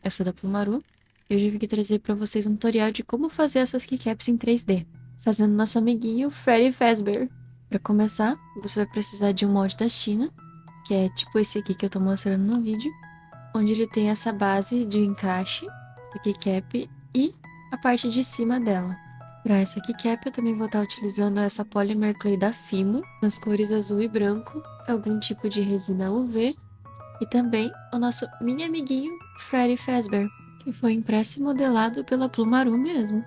eu sou da Plumaru e hoje eu vim trazer para vocês um tutorial de como fazer essas keycaps em 3D, fazendo nosso amiguinho Freddy Fazbear. Para começar, você vai precisar de um molde da China, que é tipo esse aqui que eu tô mostrando no vídeo, onde ele tem essa base de encaixe da keycap e a parte de cima dela. Para essa keycap eu também vou estar utilizando essa Polymer Clay da Fimo, nas cores azul e branco, algum tipo de resina UV, e também o nosso mini amiguinho Freddy Fazbear, que foi impresso e modelado pela Plumaru mesmo.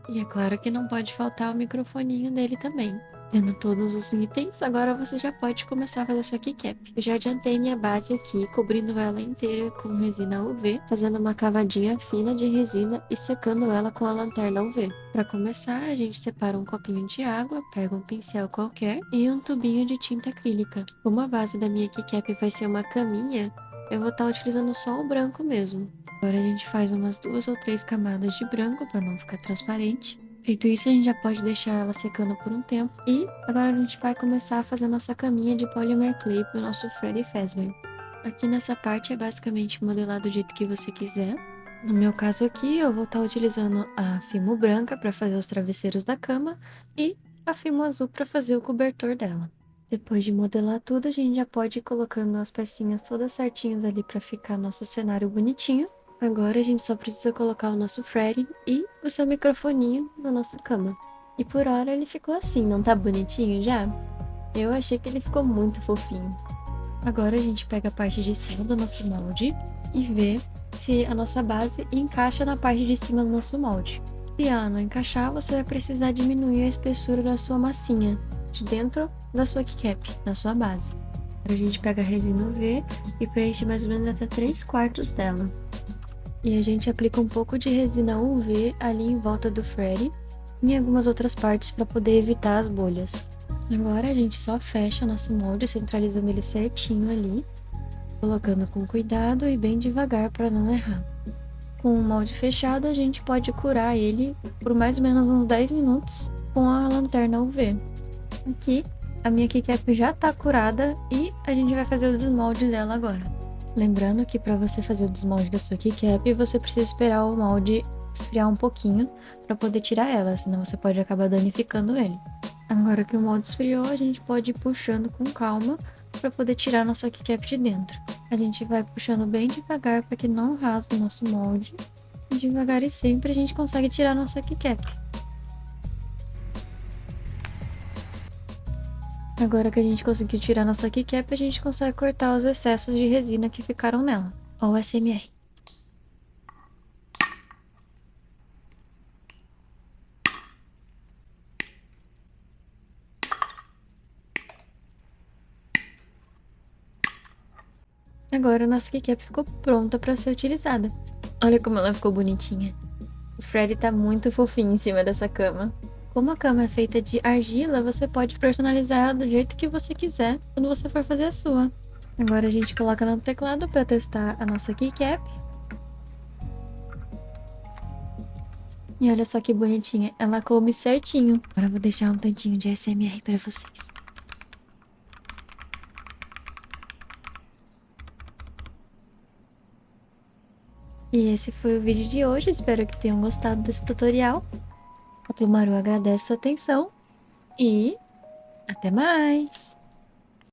E é claro que não pode faltar o microfoninho dele também. Tendo todos os itens, agora você já pode começar a fazer sua keycap. Eu já adiantei minha base aqui, cobrindo ela inteira com resina UV, fazendo uma cavadinha fina de resina e secando ela com a lanterna UV. Para começar, a gente separa um copinho de água, pega um pincel qualquer e um tubinho de tinta acrílica. Como a base da minha keycap vai ser uma caminha, eu vou estar utilizando só o branco mesmo. Agora a gente faz umas 2 ou 3 camadas de branco para não ficar transparente. Feito isso, a gente já pode deixar ela secando por um tempo. E agora a gente vai começar a fazer nossa caminha de Polymer Clay para o nosso Freddy Fazbear. Aqui nessa parte é basicamente modelar do jeito que você quiser. No meu caso aqui, eu vou estar utilizando a Fimo branca para fazer os travesseiros da cama e a Fimo azul para fazer o cobertor dela. Depois de modelar tudo, a gente já pode ir colocando as pecinhas todas certinhas ali para ficar nosso cenário bonitinho. Agora a gente só precisa colocar o nosso Freddy e o seu microfoninho na nossa cama. E por hora ele ficou assim, não tá bonitinho já? Eu achei que ele ficou muito fofinho. Agora a gente pega a parte de cima do nosso molde e vê se a nossa base encaixa na parte de cima do nosso molde. Se ela não encaixar, você vai precisar diminuir a espessura da sua massinha, de dentro da sua keycap, na sua base. Agora a gente pega a resina UV e preenche mais ou menos até 3/4 dela. E a gente aplica um pouco de resina UV ali em volta do Freddy e em algumas outras partes para poder evitar as bolhas. Agora a gente só fecha nosso molde, centralizando ele certinho ali, colocando com cuidado e bem devagar para não errar. Com o molde fechado, a gente pode curar ele por mais ou menos uns 10 minutos com a lanterna UV. Aqui, a minha keycap já está curada e a gente vai fazer o desmolde dela agora. Lembrando que para você fazer o desmolde da sua keycap, você precisa esperar o molde esfriar um pouquinho para poder tirar ela, senão você pode acabar danificando ele. Agora que o molde esfriou, a gente pode ir puxando com calma para poder tirar nossa keycap de dentro. A gente vai puxando bem devagar para que não rasgue o nosso molde. E devagar e sempre a gente consegue tirar nossa keycap. Agora que a gente conseguiu tirar nossa keycap, a gente consegue cortar os excessos de resina que ficaram nela. Ó o SMR. Agora a nossa keycap ficou pronta para ser utilizada. Olha como ela ficou bonitinha. O Freddy tá muito fofinho em cima dessa cama. Como a cama é feita de argila, você pode personalizar ela do jeito que você quiser quando você for fazer a sua. Agora a gente coloca no teclado para testar a nossa keycap. E olha só que bonitinha, ela coube certinho. Agora eu vou deixar um tantinho de ASMR para vocês. E esse foi o vídeo de hoje, espero que tenham gostado desse tutorial. A Plumaru agradece sua atenção e até mais!